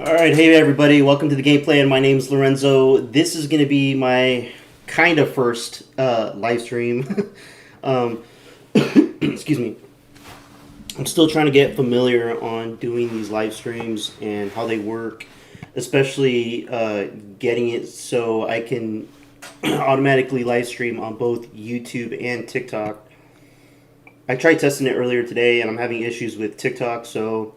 Alright, hey everybody, welcome to the gameplay, and my name's Lorenzo. This is going to be my kind of first live stream. um, excuse me. I'm still trying to get familiar on doing these live streams and how they work, especially getting it so I can automatically live stream on both YouTube and TikTok. I tried testing it earlier today and I'm having issues with TikTok, so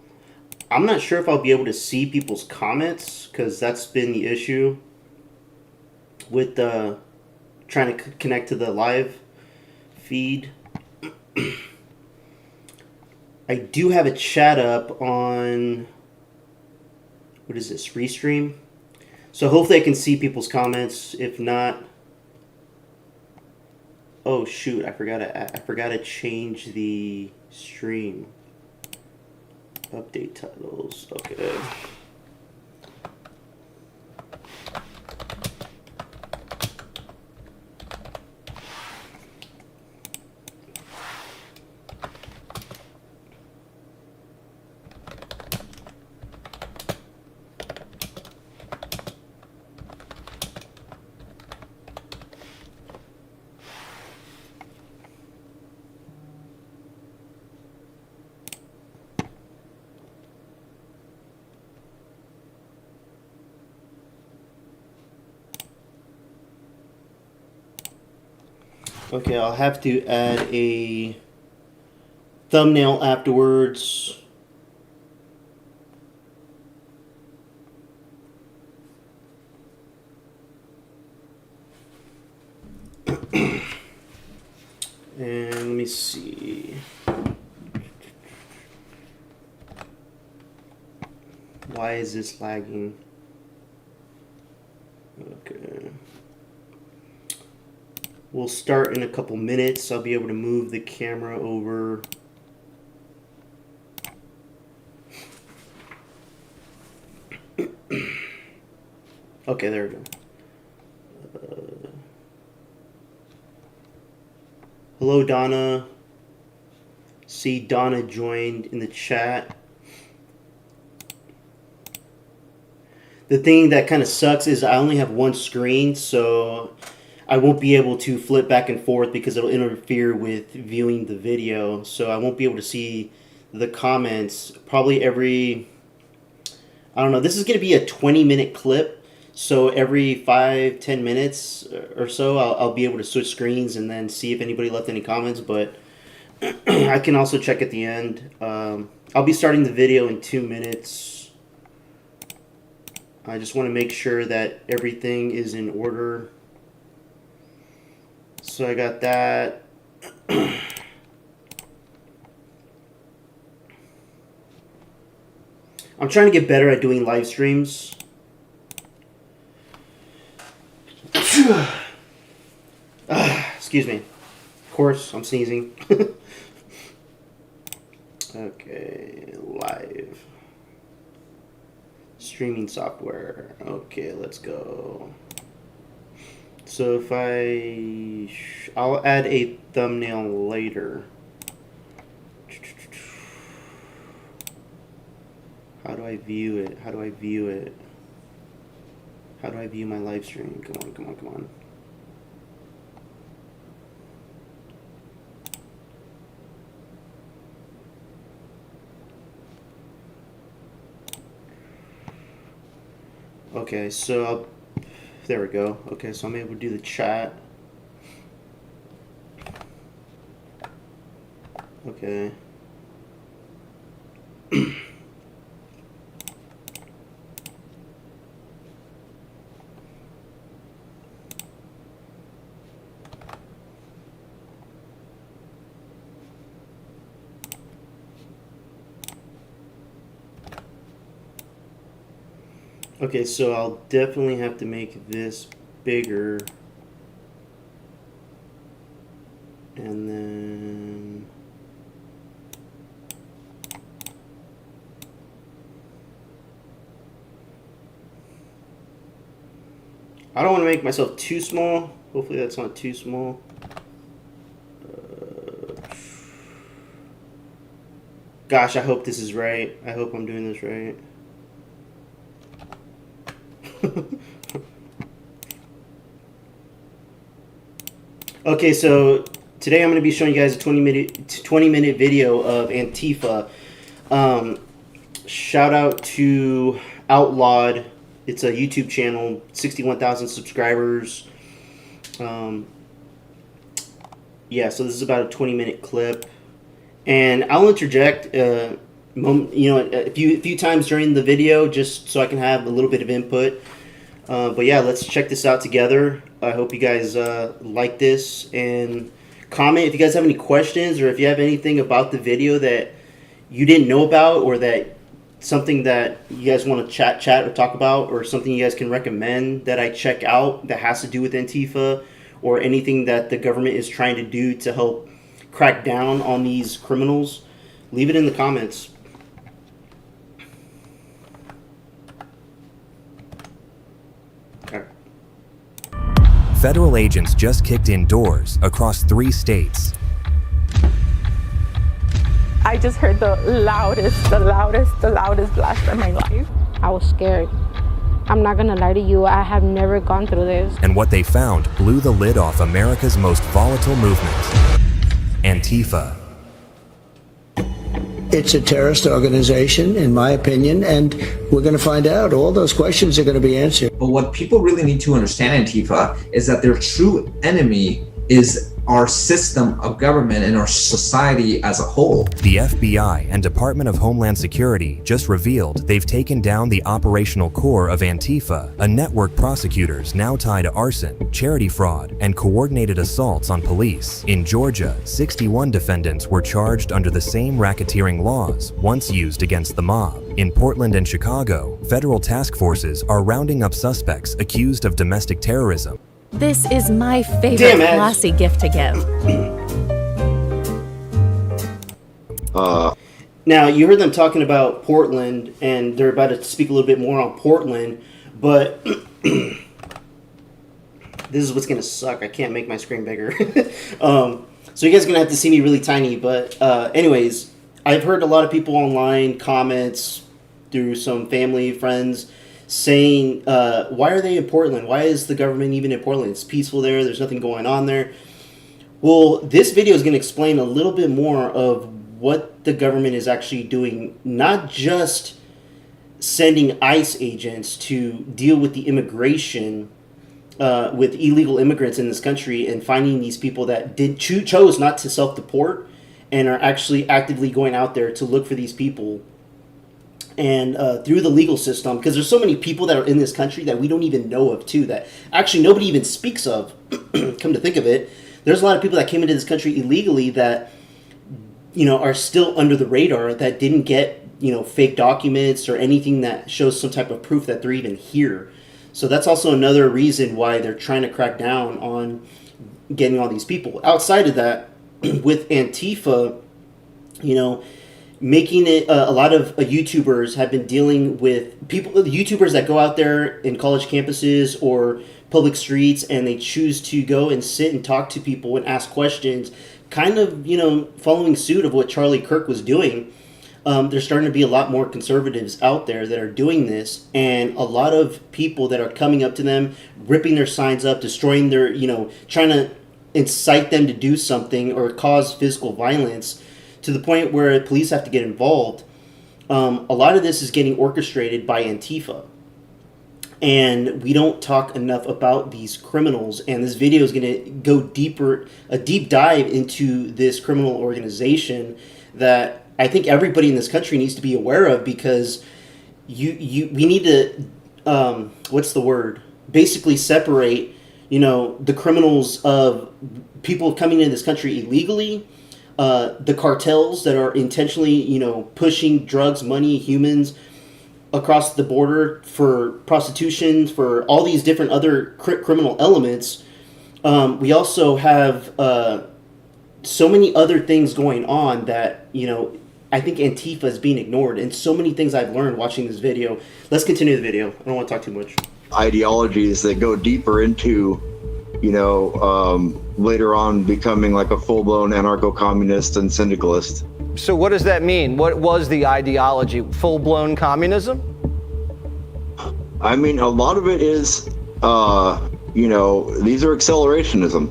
I'm not sure if I'll be able to see people's comments, because that's been the issue with trying to connect to the live feed. I do have a chat up on, what is this, Restream? So hopefully I can see people's comments. If not, oh shoot, I forgot to change the stream. Update titles, okay. Okay, I'll have to add a thumbnail afterwards. And let me see. Why is this lagging? Okay. We'll start in a couple minutes. I'll be able to move the camera over. Okay, there we go. Hello, Donna. See, Donna joined in the chat. The thing that kind of sucks is I only have one screen, so I won't be able to flip back and forth because it'll interfere with viewing the video. So I won't be able to see the comments probably every, I don't know, this is going to be a 20-minute clip. So every 5-10 minutes or so, I'll be able to switch screens and then see if anybody left any comments. But I can also check at the end. I'll be starting the video in 2 minutes. I just want to make sure that everything is in order. So I got that. I'm trying to get better at doing live streams. Excuse me. Of course, I'm sneezing. Okay, live. Streaming software. Okay, let's go. So if I'll add a thumbnail later. How do I view it? How do I view it? How do I view my live stream? Come on, come on, come on. Okay, so there we go. Okay, so I'm able to do the chat. Okay. Okay, so I'll definitely have to make this bigger. And then I don't want to make myself too small. Hopefully that's not too small. Gosh, I hope this is right. I hope I'm doing this right. Okay, so today I'm going to be showing you guys a 20-minute video of Antifa. Shout out to Outlawed. It's a YouTube channel, 61,000 subscribers. Yeah, so this is about a 20-minute clip, and I'll interject, a few times during the video just so I can have a little bit of input. But yeah, let's check this out together. I hope you guys like this, and comment if you guys have any questions, or if you have anything about the video that you didn't know about, or that something that you guys want to chat or talk about, or something you guys can recommend that I check out that has to do with Antifa, or anything that the government is trying to do to help crack down on these criminals. Leave it in the comments. Federal agents just kicked in doors across 3 states. I just heard the loudest blast in my life. I was scared. I'm not gonna lie to you, I have never gone through this. And what they found blew the lid off America's most volatile movement, Antifa. It's a terrorist organization, in my opinion, and we're going to find out. All those questions are going to be answered. But what people really need to understand, Antifa, is that their true enemy is our system of government and our society as a whole. The FBI and Department of Homeland Security just revealed they've taken down the operational core of Antifa, a network prosecutors now tie to arson, charity fraud, and coordinated assaults on police. In Georgia, 61 defendants were charged under the same racketeering laws once used against the mob. In Portland and Chicago, federal task forces are rounding up suspects accused of domestic terrorism. This is my favorite classy gift to give. Now, you heard them talking about Portland, and they're about to speak a little bit more on Portland, but this is what's going to suck. I can't make my screen bigger. So you guys are going to have to see me really tiny, but anyways, I've heard a lot of people online, comments, through some family, friends, saying, why are they in Portland? Why is the government even in Portland? It's peaceful there. There's nothing going on there. Well, this video is going to explain a little bit more of what the government is actually doing, not just sending ICE agents to deal with the immigration, with illegal immigrants in this country, and finding these people that chose not to self-deport and are actually actively going out there to look for these people. And through the legal system, because there's so many people that are in this country that we don't even know of, too, that actually nobody even speaks of. Come to think of it, there's a lot of people that came into this country illegally that, are still under the radar, that didn't get, fake documents or anything that shows some type of proof that they're even here. So that's also another reason why they're trying to crack down on getting all these people. Outside of that, with Antifa, making it, a lot of YouTubers have been dealing with people, YouTubers that go out there in college campuses or public streets, and they choose to go and sit and talk to people and ask questions, kind of, following suit of what Charlie Kirk was doing. There's starting to be a lot more conservatives out there that are doing this, and a lot of people that are coming up to them, ripping their signs up, destroying their, trying to incite them to do something or cause physical violence, to the point where police have to get involved. A lot of this is getting orchestrated by Antifa. And we don't talk enough about these criminals. And this video is going to go deeper, a deep dive into this criminal organization that I think everybody in this country needs to be aware of, because we need to, what's the word? Basically separate, the criminals of people coming into this country illegally, the cartels that are intentionally, pushing drugs, money, humans across the border for prostitution, for all these different other criminal elements. We also have so many other things going on that, I think Antifa is being ignored, and so many things I've learned watching this video. Let's continue the video. I don't want to talk too much. Ideologies that go deeper into, later on becoming like a full-blown anarcho-communist and syndicalist. So what does that mean? What was the ideology? Full-blown communism? I mean, a lot of it is, these are accelerationism.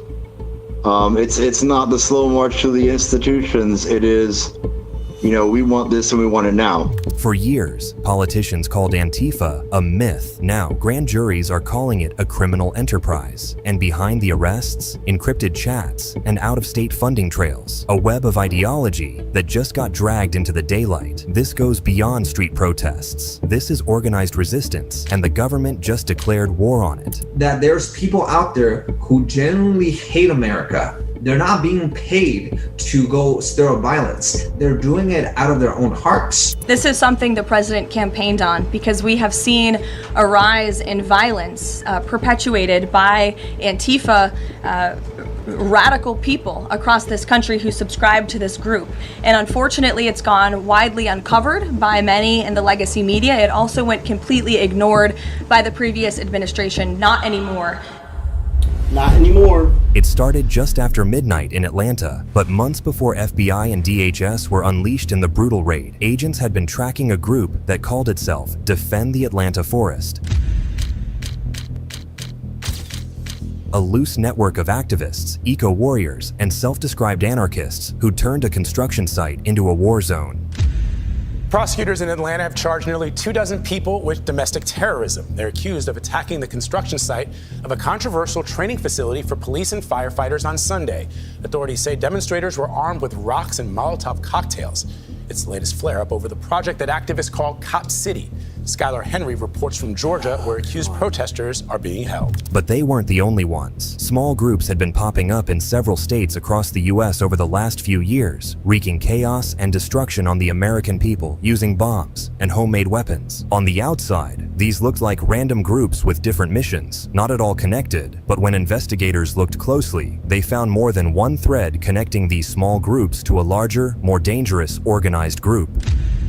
It's not the slow march to the institutions. It is, we want this and we want it now. For years, politicians called Antifa a myth. Now, grand juries are calling it a criminal enterprise. And behind the arrests, encrypted chats, and out-of-state funding trails, a web of ideology that just got dragged into the daylight. This goes beyond street protests. This is organized resistance, and the government just declared war on it. That there's people out there who genuinely hate America. They're not being paid to go stir up violence. They're doing it out of their own hearts. This is something the president campaigned on because we have seen a rise in violence perpetuated by Antifa radical people across this country who subscribe to this group. And unfortunately, it's gone widely uncovered by many in the legacy media. It also went completely ignored by the previous administration. Not anymore. Not anymore. It started just after midnight in Atlanta, but months before FBI and DHS were unleashed in the brutal raid, agents had been tracking a group that called itself Defend the Atlanta Forest. A loose network of activists, eco-warriors, and self-described anarchists who turned a construction site into a war zone. Prosecutors in Atlanta have charged nearly 24 people with domestic terrorism. They're accused of attacking the construction site of a controversial training facility for police and firefighters on Sunday. Authorities say demonstrators were armed with rocks and Molotov cocktails. It's the latest flare-up over the project that activists call Cop City. Skylar Henry reports from Georgia, where accused protesters are being held. But they weren't the only ones. Small groups had been popping up in several states across the U.S. over the last few years, wreaking chaos and destruction on the American people using bombs and homemade weapons. On the outside, these looked like random groups with different missions, not at all connected. But when investigators looked closely, they found more than one thread connecting these small groups to a larger, more dangerous organized group.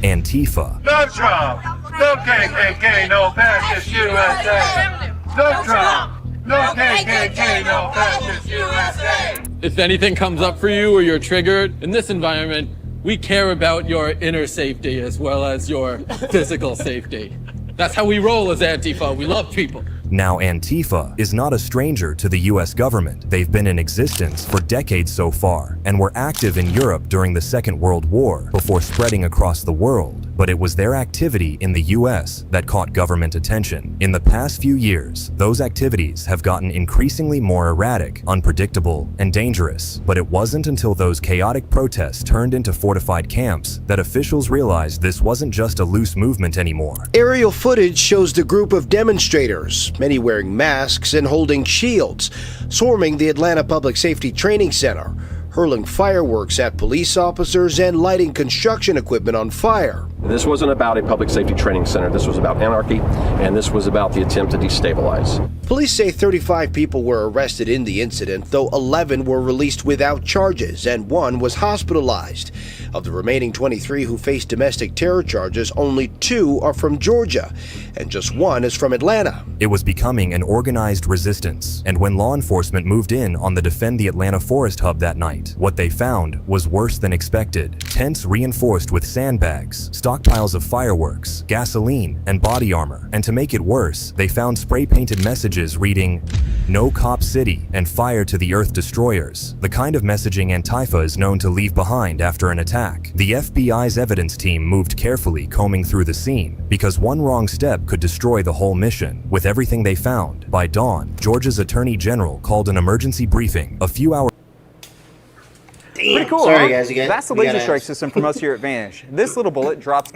Antifa. No Trump! No KKK, no fascist USA! No Trump! No KKK, no fascist USA! If anything comes up for you or you're triggered, in this environment, we care about your inner safety as well as your physical safety. That's how we roll as Antifa. We love people. Now, Antifa is not a stranger to the US government. They've been in existence for decades so far, and were active in Europe during the Second World War before spreading across the world. But it was their activity in the US that caught government attention. In the past few years, those activities have gotten increasingly more erratic, unpredictable, and dangerous. But it wasn't until those chaotic protests turned into fortified camps that officials realized this wasn't just a loose movement anymore. Aerial footage shows the group of demonstrators, many wearing masks and holding shields, swarming the Atlanta Public Safety Training Center, hurling fireworks at police officers and lighting construction equipment on fire. This wasn't about a public safety training center. This was about anarchy, and this was about the attempt to destabilize. Police say 35 people were arrested in the incident, though 11 were released without charges and 1 was hospitalized. Of the remaining 23 who face domestic terror charges, only 2 are from Georgia, and just 1 is from Atlanta. It was becoming an organized resistance, and when law enforcement moved in on the Defend the Atlanta Forest hub that night, what they found was worse than expected. Tents reinforced with sandbags, stockpiles of fireworks, gasoline, and body armor. And to make it worse, they found spray-painted messages reading, "No Cop City" and "Fire to the Earth Destroyers," the kind of messaging Antifa is known to leave behind after an attack. The FBI's evidence team moved carefully, combing through the scene, because one wrong step could destroy the whole mission. With everything they found, by dawn, Georgia's Attorney General called an emergency briefing a few hours. Damn. Pretty cool, Sorry, huh? guys. That's the laser strike system for most of your advantage. This little bullet drops.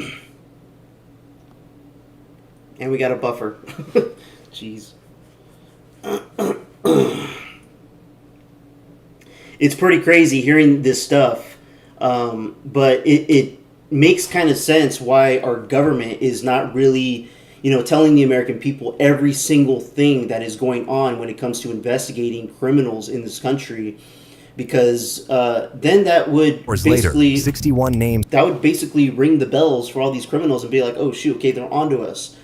And we got a buffer. Jeez. It's pretty crazy hearing this stuff, but it makes kind of sense why our government is not really, telling the American people every single thing that is going on when it comes to investigating criminals in this country. Because then that would basically 61 names. That would basically ring the bells for all these criminals and be like, oh shoot, okay, they're onto us.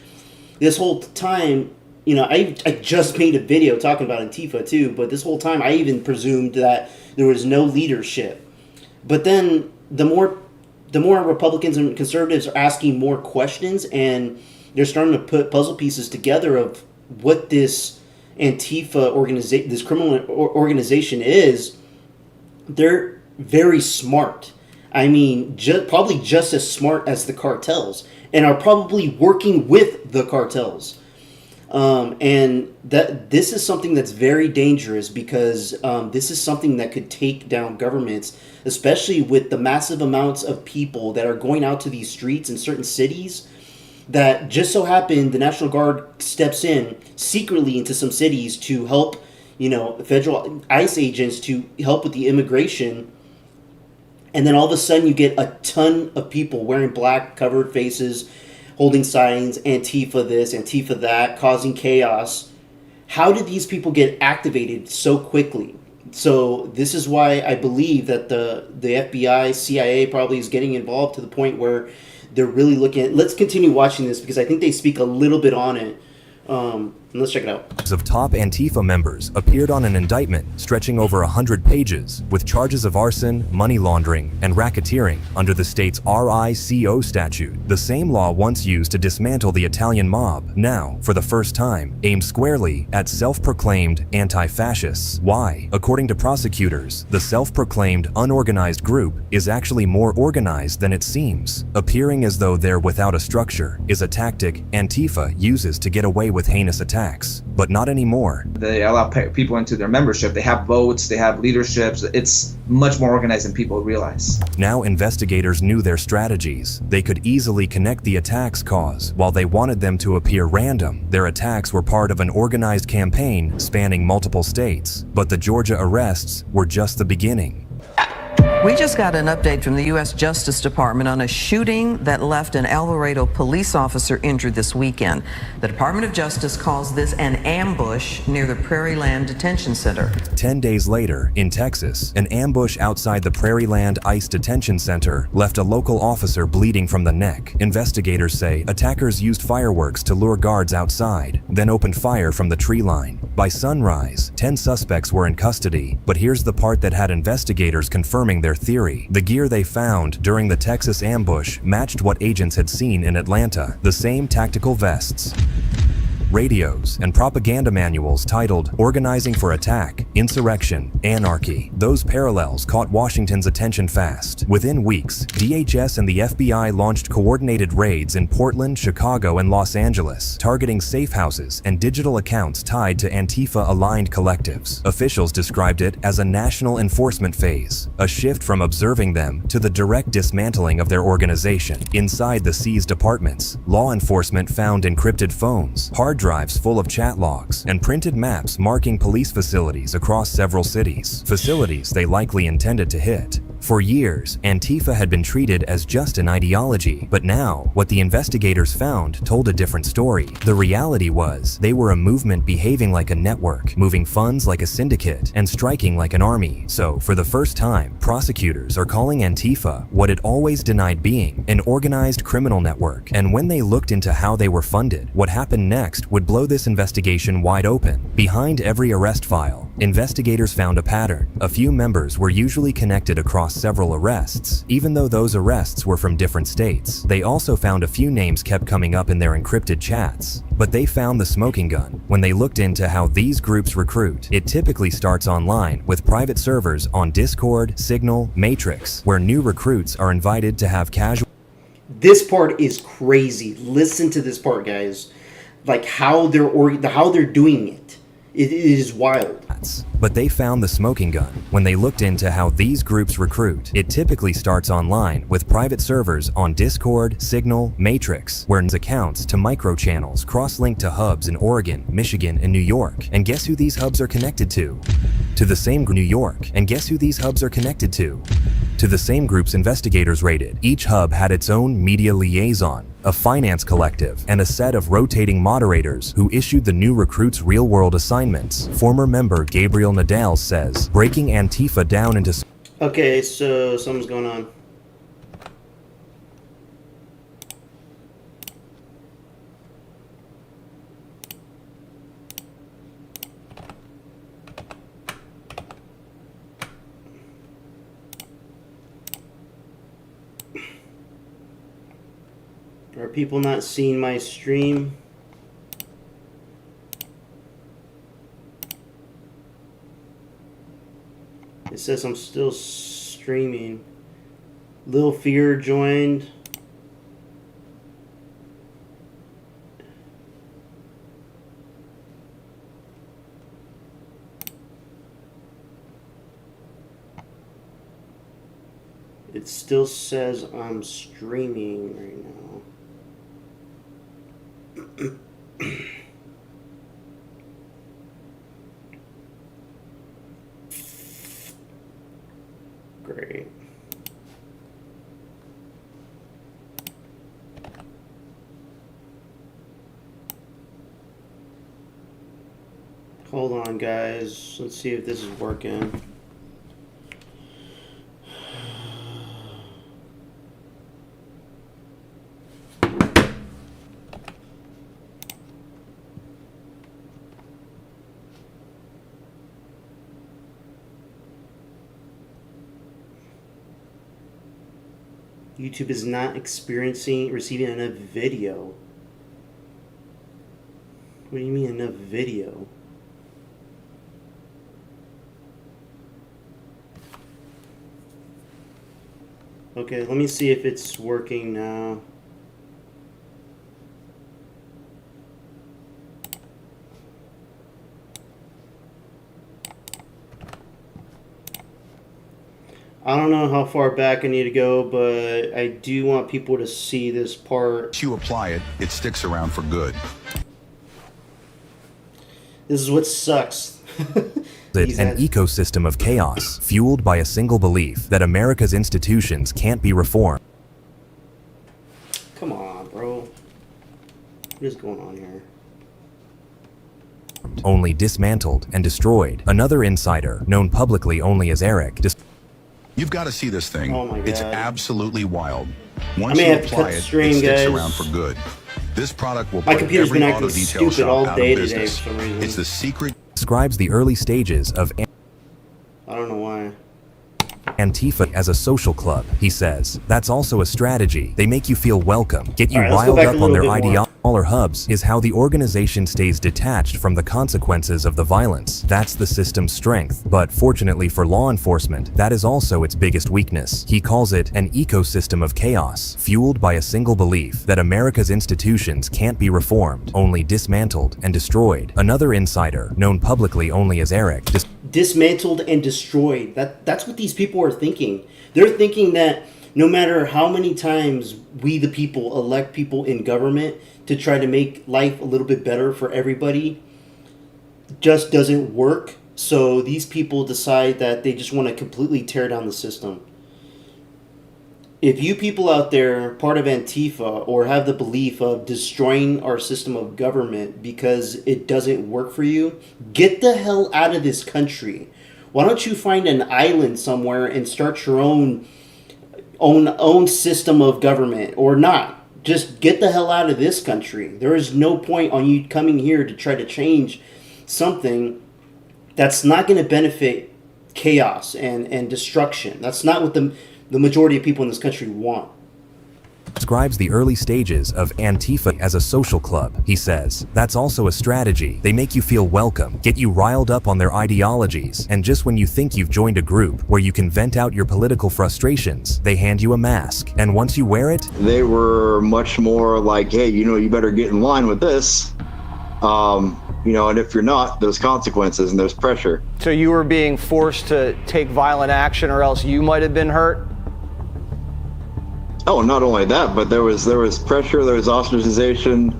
This whole time, I just made a video talking about Antifa too, but this whole time I even presumed that there was no leadership. But then the more Republicans and conservatives are asking more questions and they're starting to put puzzle pieces together of what this Antifa organization, this criminal organization is. They're very smart. I mean, probably just as smart as the cartels, and are probably working with the cartels. And this is something that's very dangerous, because this is something that could take down governments, especially with the massive amounts of people that are going out to these streets in certain cities. That just so happen the National Guard steps in secretly into some cities to help, federal ICE agents to help with the immigration. And then all of a sudden you get a ton of people wearing black covered faces, holding signs, Antifa this, Antifa that, causing chaos. How did these people get activated so quickly? So this is why I believe that the FBI, CIA probably is getting involved to the point where they're really looking at... Let's continue watching this, because I think they speak a little bit on it. Let's check it out. Of top Antifa members appeared on an indictment stretching over 100 pages with charges of arson, money laundering, and racketeering under the state's RICO statute, the same law once used to dismantle the Italian mob, now, for the first time, aimed squarely at self-proclaimed anti-fascists. Why? According to prosecutors, the self-proclaimed unorganized group is actually more organized than it seems. Appearing as though they're without a structure is a tactic Antifa uses to get away with heinous attacks. But not anymore. They allow people into their membership. They have votes, they have leaderships. It's much more organized than people realize. Now investigators knew their strategies. They could easily connect the attacks cause. While they wanted them to appear random, their attacks were part of an organized campaign spanning multiple states. But the Georgia arrests were just the beginning. We just got an update from the U.S. Justice Department on a shooting that left an El Laredo police officer injured this weekend. The Department of Justice calls this an ambush near the Prairie Land Detention Center. 10 days later, in Texas, an ambush outside the Prairie Land ICE Detention Center left a local officer bleeding from the neck. Investigators say attackers used fireworks to lure guards outside, then opened fire from the tree line. By sunrise, 10 suspects were in custody, but here's the part that had investigators confirming their theory. The gear they found during the Texas ambush matched what agents had seen in Atlanta, the same tactical vests, radios, and propaganda manuals titled Organizing for Attack, Insurrection, Anarchy. Those parallels caught Washington's attention fast. Within weeks, DHS and the FBI launched coordinated raids in Portland, Chicago, and Los Angeles, targeting safe houses and digital accounts tied to Antifa-aligned collectives. Officials described it as a national enforcement phase, a shift from observing them to the direct dismantling of their organization. Inside the seized apartments, law enforcement found encrypted phones, hard drives full of chat logs, and printed maps marking police facilities across several cities, facilities they likely intended to hit. For years, Antifa had been treated as just an ideology, but now, what the investigators found told a different story. The reality was, they were a movement behaving like a network, moving funds like a syndicate, and striking like an army. So, for the first time, prosecutors are calling Antifa what it always denied being, an organized criminal network. And when they looked into how they were funded, what happened next would blow this investigation wide open. Behind every arrest file, investigators found a pattern. A few members were usually connected across several arrests, even though those arrests were from different states. They also found a few names kept coming up in their encrypted chats. But they found the smoking gun when they looked into how these groups recruit. It typically starts online with private servers on Discord, Signal, Matrix, where new recruits are invited to have casual... This part is crazy. Listen to this part, guys. Like how they're doing it. It is wild. But they found the smoking gun when they looked into how these groups recruit. It typically starts online with private servers on Discord, Signal, Matrix, where accounts to microchannels cross-link to hubs in Oregon, Michigan, and New York. And guess who these hubs are connected to? To the same New York. And guess who these hubs are connected to? To the same groups investigators raided. Each hub had its own media liaison, a finance collective, and a set of rotating moderators who issued the new recruits real-world assignments. Former member Gabriel Nadal says, breaking Antifa down into... Okay, so something's going on. Are people not seeing my stream? It says I'm still streaming. Lil Fear joined. It still says I'm streaming right now. Great. Hold on, guys. Let's see if this is working. YouTube is not receiving enough video. What do you mean enough video? Okay, let me see if it's working now. I don't know how far back I need to go, but I do want people to see this part. Once you apply it, it sticks around for good. This is what sucks. An ecosystem of chaos, fueled by a single belief that America's institutions can't be reformed. Come on, bro. What is going on here? Only dismantled and destroyed. Another insider, known publicly only as Eric, You've got to see this thing. Oh my God. It's absolutely wild. I Once may you have to apply cut the it, stream, it sticks guys. around for good. This product will My put computer's every been auto acting detail stupid shop all out day of today business. for some reason. It's the secret. Describes the early stages of I don't know why. Antifa as a social club. He says, that's also a strategy. They make you feel welcome, get you All right, let's go riled back up a on their little bit more. ideology. Smaller hubs is how the organization stays detached from the consequences of the violence. That's the system's strength, but fortunately for law enforcement, that is also its biggest weakness. He calls it an ecosystem of chaos, fueled by a single belief that America's institutions can't be reformed, only dismantled and destroyed. Another insider, known publicly only as Eric, Dismantled and destroyed. That's what these people are thinking. They're thinking that no matter how many times we the people elect people in government to try to make life a little bit better for everybody, just doesn't work. So these people decide that they just want to completely tear down the system. If you people out there, part of Antifa, or have the belief of destroying our system of government because it doesn't work for you, get the hell out of this country. Why don't you find an island somewhere and start your own system of government, or not? Just get the hell out of this country. There is no point on you coming here to try to change something that's not going to benefit chaos and destruction. That's not what the majority of people in this country want. describes the early stages of Antifa as a social club. He says, that's also a strategy. They make you feel welcome, get you riled up on their ideologies, and just when you think you've joined a group where you can vent out your political frustrations, they hand you a mask. And once you wear it, they were much more like, hey, you better get in line with this. And if you're not, there's consequences and there's pressure. So you were being forced to take violent action or else you might have been hurt? Oh, not only that, but there was pressure, there was ostracization,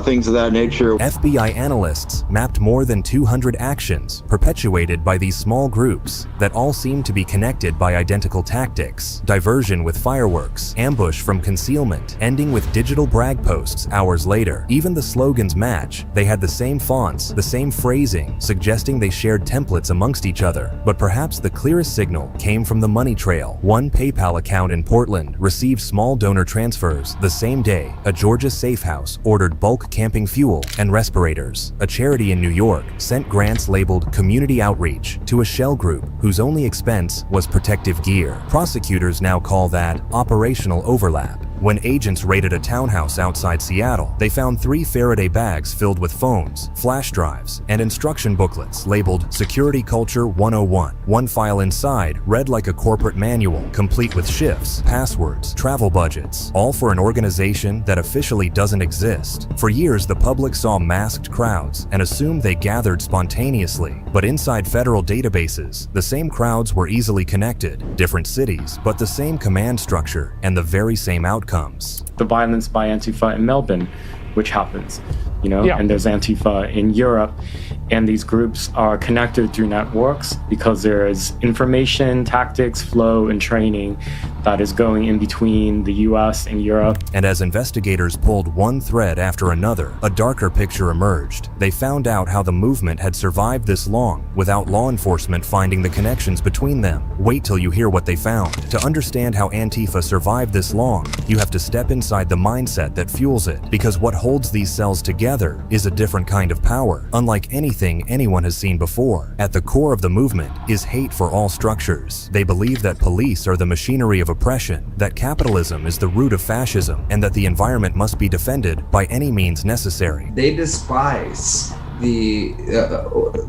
things of that nature. FBI analysts mapped more than 200 actions perpetuated by these small groups that all seem to be connected by identical tactics: diversion with fireworks, ambush from concealment, ending with digital brag posts hours later. Even the slogans match. They had the same fonts, the same phrasing, suggesting they shared templates amongst each other. But perhaps the clearest signal came from the money trail. One PayPal account in Portland received small donor transfers the same day a Georgia safe house ordered bulk camping fuel and respirators. A charity in New York sent grants labeled community outreach to a shell group whose only expense was protective gear. Prosecutors now call that operational overlap. When agents raided a townhouse outside Seattle, they found 3 Faraday bags filled with phones, flash drives, and instruction booklets labeled Security Culture 101. One file inside read like a corporate manual, complete with shifts, passwords, travel budgets, all for an organization that officially doesn't exist. For years, the public saw masked crowds and assumed they gathered spontaneously. But inside federal databases, the same crowds were easily connected, different cities, but the same command structure and the very same outcomes. The violence by Antifa in Melbourne, which happens, and there's Antifa in Europe, and these groups are connected through networks because there is information, tactics, flow, and training that is going in between the US and Europe. And as investigators pulled one thread after another, a darker picture emerged. They found out how the movement had survived this long without law enforcement finding the connections between them. Wait till you hear what they found. To understand how Antifa survived this long, you have to step inside the mindset that fuels it, because what holds these cells together is a different kind of power, unlike anything anyone has seen before. At the core of the movement is hate for all structures. They believe that police are the machinery of oppression, that capitalism is the root of fascism, and that the environment must be defended by any means necessary. They despise they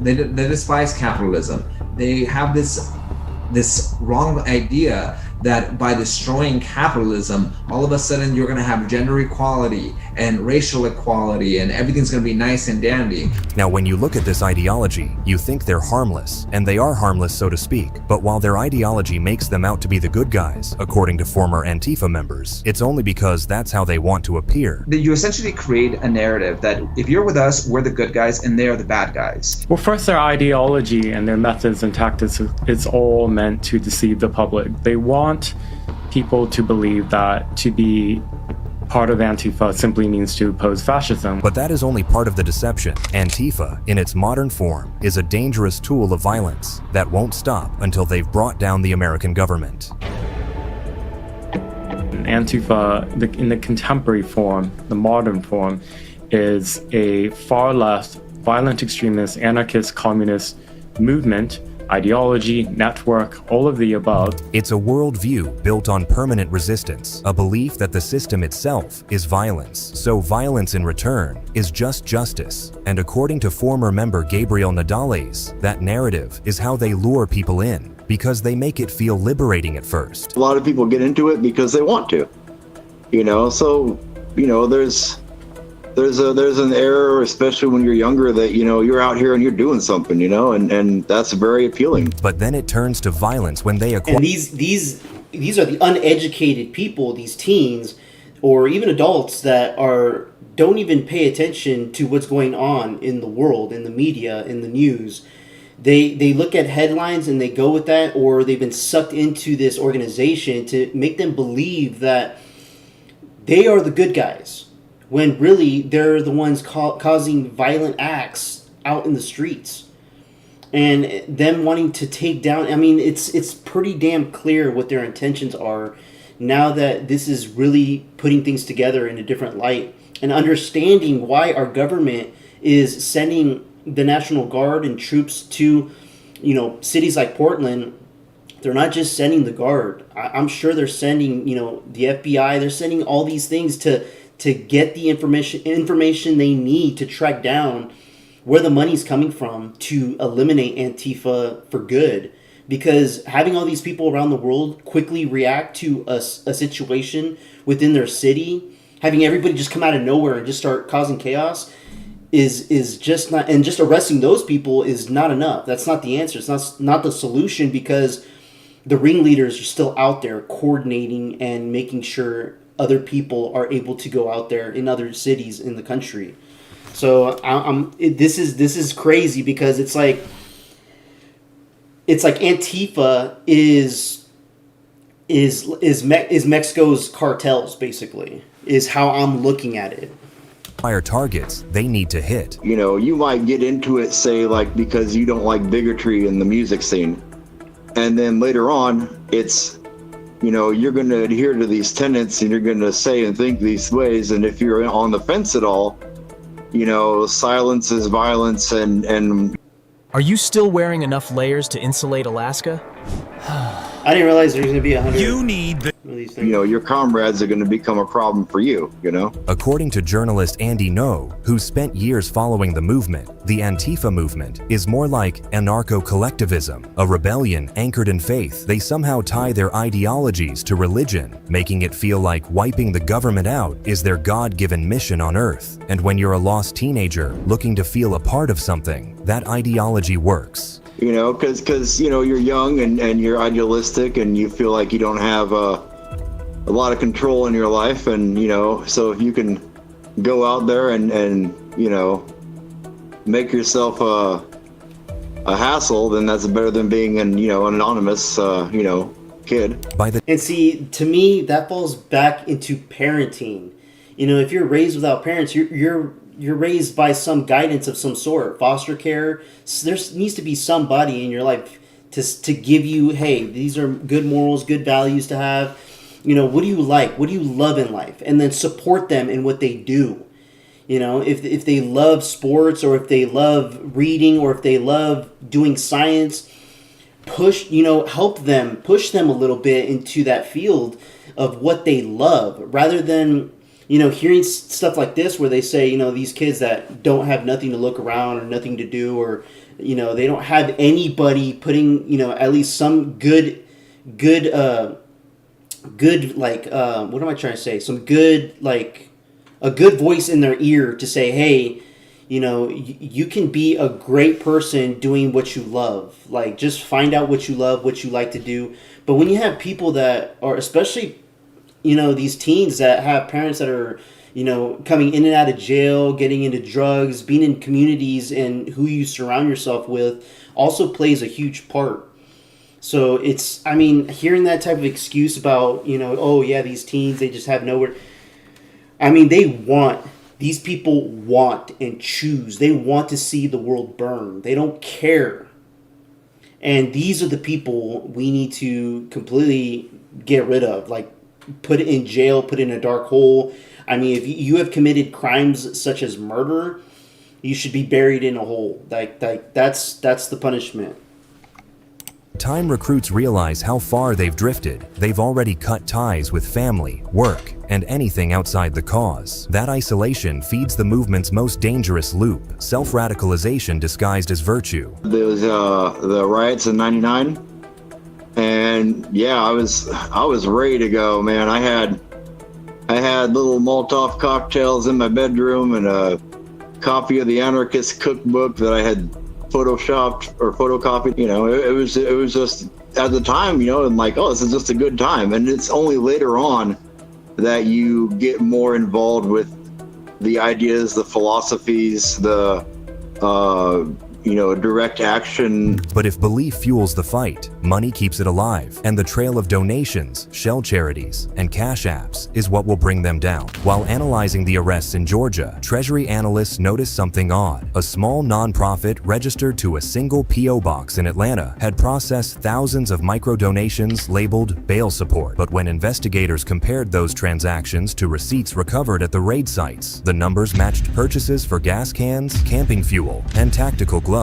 despise capitalism. They have this wrong idea that by destroying capitalism, all of a sudden you're going to have gender equality and racial equality and everything's going to be nice and dandy. Now, when you look at this ideology, you think they're harmless, and they are harmless, so to speak. But while their ideology makes them out to be the good guys, according to former Antifa members, it's only because that's how they want to appear. You essentially create a narrative that if you're with us, we're the good guys and they're the bad guys. Well, first, their ideology and their methods and tactics, it's all meant to deceive the public. They want people to believe that to be part of Antifa simply means to oppose fascism. But that is only part of the deception. Antifa, in its modern form, is a dangerous tool of violence that won't stop until they've brought down the American government. Antifa, in the contemporary form, the modern form, is a far-left, violent extremist, anarchist, communist movement, ideology, network, all of the above. It's a worldview built on permanent resistance, a belief that the system itself is violence. So violence in return is just justice. And according to former member Gabriel Nadales, that narrative is how they lure people in, because they make it feel liberating at first. A lot of people get into it because they want to, so, there's an error, especially when you're younger, that, you're out here and you're doing something, and that's very appealing. But then it turns to violence when they acquire. And these are the uneducated people, these teens, or even adults that don't even pay attention to what's going on in the world, in the media, in the news. They look at headlines and they go with that, or they've been sucked into this organization to make them believe that they are the good guys, when really they're the ones causing violent acts out in the streets. And them wanting to take down, it's pretty damn clear what their intentions are now that this is really putting things together in a different light and understanding why our government is sending the National Guard and troops to, cities like Portland. They're not just sending the Guard. I'm sure they're sending, the FBI. They're sending all these things to get the information they need to track down where the money's coming from to eliminate Antifa for good. Because having all these people around the world quickly react to a situation within their city, having everybody just come out of nowhere and just start causing chaos is just not, and just arresting those people is not enough. That's not the answer. It's not the solution, because the ringleaders are still out there coordinating and making sure other people are able to go out there in other cities in the country. So this is crazy, because it's like Antifa is Mexico's cartels, basically, is how I'm looking at it. Fire targets they need to hit. You might get into it, say, because you don't like bigotry in the music scene, and then later on it's you're going to adhere to these tenets and you're going to say and think these ways. And if you're on the fence at all, silence is violence. And Are you still wearing enough layers to insulate Alaska? I didn't realize there's going to be 100. You need the. You know, your comrades are going to become a problem for you, you know? According to journalist Andy No, who spent years following the movement, the Antifa movement is more like anarcho-collectivism, a rebellion anchored in faith. They somehow tie their ideologies to religion, making it feel like wiping the government out is their God-given mission on Earth. And when you're a lost teenager looking to feel a part of something, that ideology works. You know, because you know, you're young and you're idealistic and you feel like you don't have a lot of control in your life, and you know, so if you can go out there and you know, make yourself a hassle, then that's better than being an anonymous you know, kid. And see, to me, that falls back into parenting. You know, if you're raised without parents, you're raised by some guidance of some sort, foster care. So there needs to be somebody in your life to give you, hey, these are good morals, good values to have. You know, what do you like? What do you love in life? And then support them in what they do. You know, if they love sports, or if they love reading, or if they love doing science, help them, push them a little bit into that field of what they love, rather than, you know, hearing stuff like this where they say, you know, these kids that don't have nothing to look around or nothing to do, or, you know, they don't have anybody putting, you know, at least some good like, what am I trying to say? Some good, like, a good voice in their ear to say, hey, you know, you can be a great person doing what you love. Like, just find out what you love, what you like to do. But when you have people that are, especially, you know, these teens that have parents that are, you know, coming in and out of jail, getting into drugs, being in communities, and who you surround yourself with also plays a huge part. So it's, I mean, hearing that type of excuse about, you know, oh yeah, these teens, they just have nowhere. I mean, these people want and choose. They want to see the world burn. They don't care. And these are the people we need to completely get rid of. Like, put it in jail, put it in a dark hole. I mean, if you have committed crimes such as murder, you should be buried in a hole. Like that's the punishment. Time recruits realize how far they've drifted. They've already cut ties with family, work, and anything outside the cause. That isolation feeds the movement's most dangerous loop, self-radicalization disguised as virtue. There was the riots in '99, and yeah, I was ready to go, man. I had little Molotov cocktails in my bedroom and a copy of the Anarchist Cookbook that I had photoshopped or photocopied. You know, it was just at the time, you know, and like, oh, this is just a good time. And it's only later on that you get more involved with the ideas, the philosophies, the direct action. But if belief fuels the fight, money keeps it alive, and the trail of donations, shell charities, and cash apps is what will bring them down. While analyzing the arrests in Georgia, Treasury analysts noticed something odd. A small nonprofit registered to a single P.O. box in Atlanta had processed thousands of micro-donations labeled bail support. But when investigators compared those transactions to receipts recovered at the raid sites, the numbers matched purchases for gas cans, camping fuel, and tactical gloves.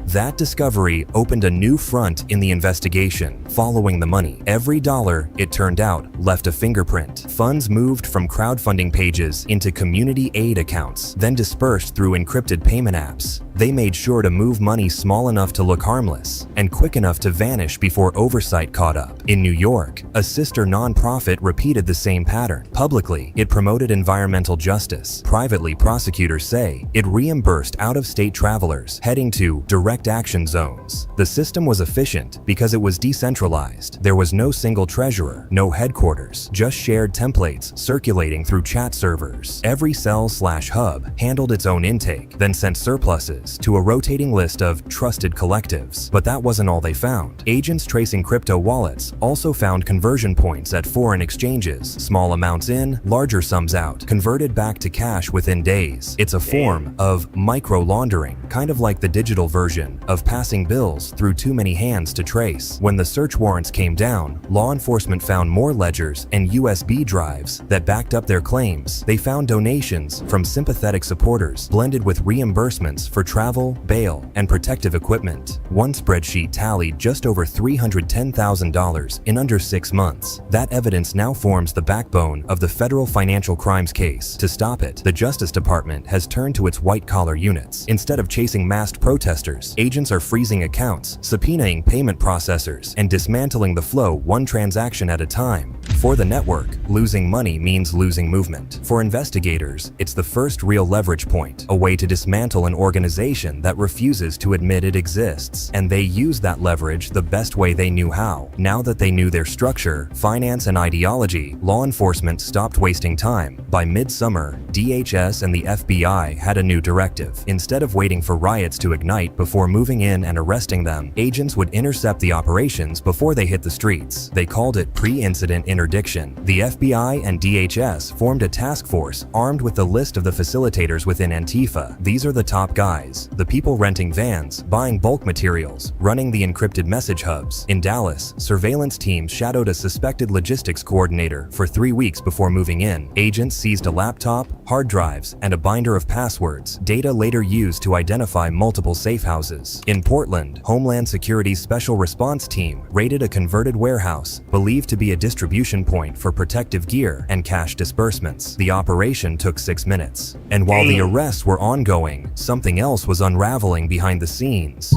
That discovery opened a new front in the investigation. Following the money, every dollar, it turned out, left a fingerprint. Funds moved from crowdfunding pages into community aid accounts, then dispersed through encrypted payment apps. They made sure to move money small enough to look harmless and quick enough to vanish before oversight caught up. In New York, a sister nonprofit repeated the same pattern. Publicly, it promoted environmental justice. Privately, prosecutors say it reimbursed out-of-state travelers heading to direct action zones. The system was efficient because it was decentralized. There was no single treasurer, no headquarters, just shared templates circulating through chat servers. Every cell/hub handled its own intake, then sent surpluses to a rotating list of trusted collectives. But that wasn't all they found. Agents tracing crypto wallets also found conversion points at foreign exchanges. Small amounts in, larger sums out, converted back to cash within days. It's a form of micro-laundering, kind of like the digital version frustration of passing bills through too many hands to trace. When the search warrants came down, law enforcement found more ledgers and USB drives that backed up their claims. They found donations from sympathetic supporters blended with reimbursements for travel, bail, and protective equipment. One spreadsheet tallied just over $310,000 in under 6 months. That evidence now forms the backbone of the federal financial crimes case. To stop it, the Justice Department has turned to its white-collar units. Instead of chasing masked protesters, agents are freezing accounts, subpoenaing payment processors, and dismantling the flow one transaction at a time. For the network, losing money means losing movement. For investigators, it's the first real leverage point, a way to dismantle an organization that refuses to admit it exists. And they used that leverage the best way they knew how. Now that they knew their structure, finance, and ideology, law enforcement stopped wasting time. By midsummer, DHS and the FBI had a new directive. Instead of waiting for riots to ignite before moving in and arresting them, agents would intercept the operations before they hit the streets. They called it pre-incident interdiction. The FBI and DHS formed a task force armed with the list of the facilitators within Antifa. These are the top guys, the people renting vans, buying bulk materials, running the encrypted message hubs. In Dallas, surveillance teams shadowed a suspected logistics coordinator for 3 weeks before moving in. Agents seized a laptop, hard drives, and a binder of passwords, data later used to identify multiple safe houses. In Portland, Homeland Security's Special Response Team raided a converted warehouse believed to be a distribution point for protective gear and cash disbursements. The operation took 6 minutes. And while the arrests were ongoing, something else was unraveling behind the scenes.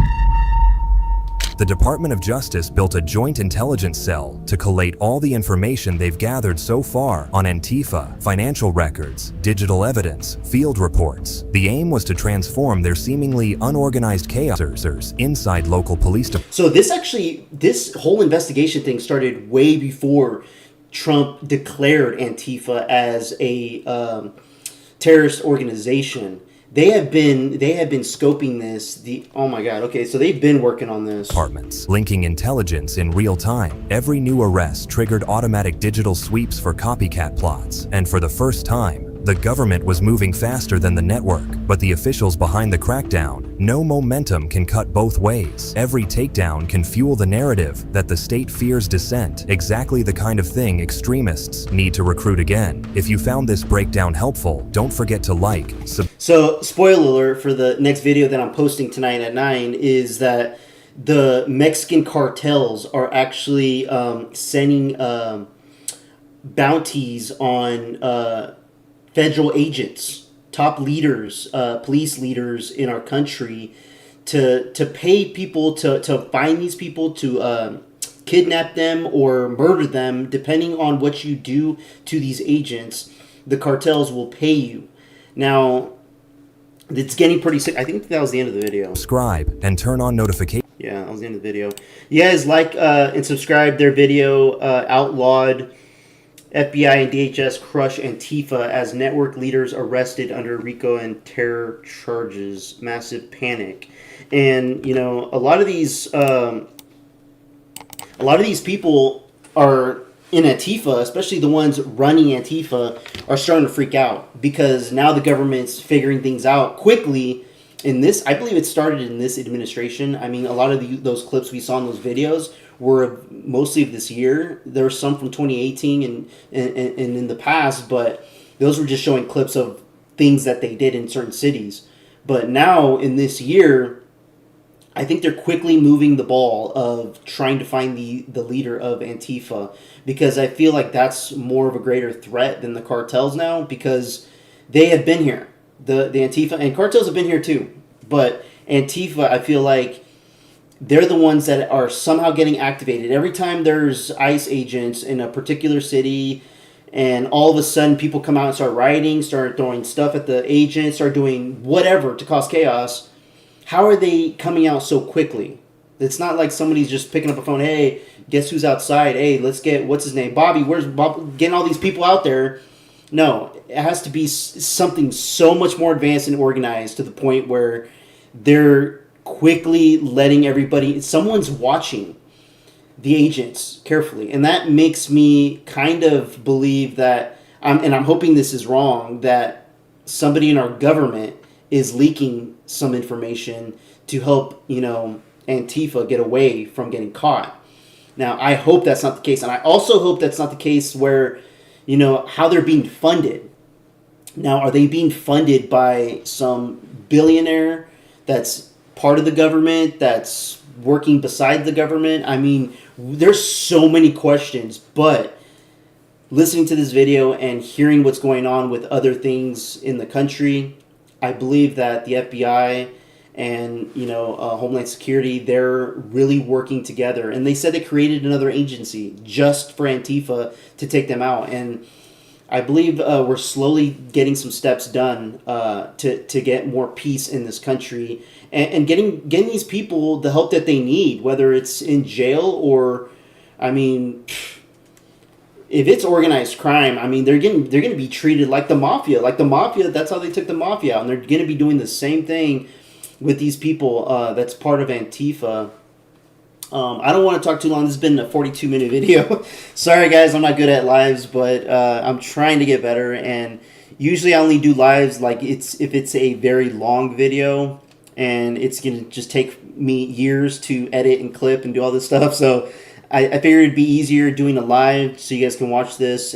The Department of Justice built a joint intelligence cell to collate all the information they've gathered so far on Antifa, financial records, digital evidence, field reports. The aim was to transform their seemingly unorganized chaosers inside local police departments. So this whole investigation thing started way before Trump declared Antifa as a terrorist organization. They have been scoping this. Oh my God. Okay, so they've been working on this. Departments, linking intelligence in real time. Every new arrest triggered automatic digital sweeps for copycat plots. And for the first time, the government was moving faster than the network. But the officials behind the crackdown, no momentum can cut both ways. Every takedown can fuel the narrative that the state fears dissent, exactly the kind of thing extremists need to recruit again. If you found this breakdown helpful, don't forget to like, So, spoiler alert for the next video that I'm posting tonight at 9 is that the Mexican cartels are actually sending bounties on federal agents, top leaders, police leaders in our country to pay people to find these people, to kidnap them or murder them, depending on what you do to these agents. The cartels will pay you. Now, it's getting pretty sick. I think that was the end of the video. Subscribe and turn on notifications. Yeah, that was the end of the video. You guys like and subscribe their video, Outlawed. FBI and DHS crush Antifa as network leaders arrested under RICO and terror charges. Massive panic. And, you know, a lot of these people are in Antifa, especially the ones running Antifa, are starting to freak out because now the government's figuring things out quickly. In this, I believe it started in this administration. I mean, a lot of those clips we saw in those videos were mostly of this year. There were some from 2018 and in the past, but those were just showing clips of things that they did in certain cities. But now in this year, I think they're quickly moving the ball of trying to find the leader of Antifa, because I feel like that's more of a greater threat than the cartels now, because they have been here. The Antifa and cartels have been here too, but Antifa, I feel like they're the ones that are somehow getting activated. Every time there's ICE agents in a particular city and all of a sudden people come out and start rioting, start throwing stuff at the agents, start doing whatever to cause chaos, how are they coming out so quickly? It's not like somebody's just picking up a phone, hey, guess who's outside? Hey, let's get, what's his name? Bobby, where's Bob? Getting all these people out there. No, it has to be something so much more advanced and organized to the point where they're quickly letting everybody, someone's watching the agents carefully. And that makes me kind of believe that, and I'm hoping this is wrong, that somebody in our government is leaking some information to help, you know, Antifa get away from getting caught. Now, I hope that's not the case. And I also hope that's not the case where, you know, how they're being funded. Now, are they being funded by some billionaire that's part of the government, that's working beside the government? I mean, there's so many questions, but listening to this video and hearing what's going on with other things in the country, I believe that the FBI and, you know, Homeland Security, they're really working together. And they said they created another agency just for Antifa to take them out. And I believe we're slowly getting some steps done to get more peace in this country and getting these people the help that they need, whether it's in jail or, I mean, if it's organized crime, I mean, they're going to be treated like the mafia. Like the mafia, that's how they took the mafia out. And they're going to be doing the same thing with these people that's part of Antifa. I don't want to talk too long. This has been a 42-minute video. Sorry, guys, I'm not good at lives, but I'm trying to get better. And usually I only do lives like if it's a very long video, and it's going to just take me years to edit and clip and do all this stuff. So I figured it'd be easier doing a live so you guys can watch this.